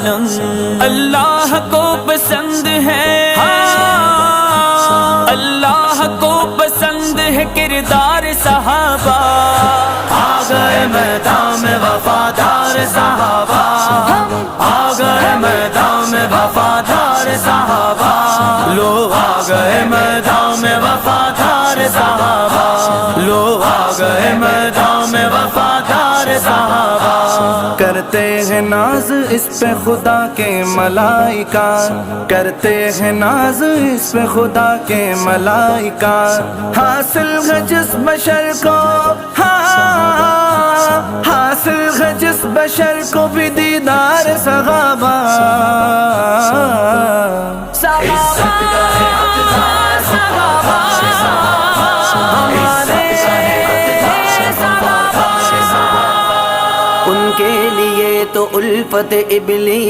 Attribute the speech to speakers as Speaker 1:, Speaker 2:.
Speaker 1: اللہ کو پسند ہے، اللہ کو پسند ہے کردار صحابہ، آ گئے میدان میں وفادار صحابہ، آ گئے میدان میں وفادار صحابہ، لو آ گئے میدان میں وفادار صحابہ، لو آ گئے میدان میں وفادار صحابہ۔
Speaker 2: کرتے ہیں ناز اس پہ خدا کے ملائکہ، کرتے ہیں ناز اس پہ خدا کے ملائکہ، حاصل ہے جس بشر کو، حاصل ہے جس بشر کو بھی دیدار صحابہ، ان کے لیے تو الفت ابلیس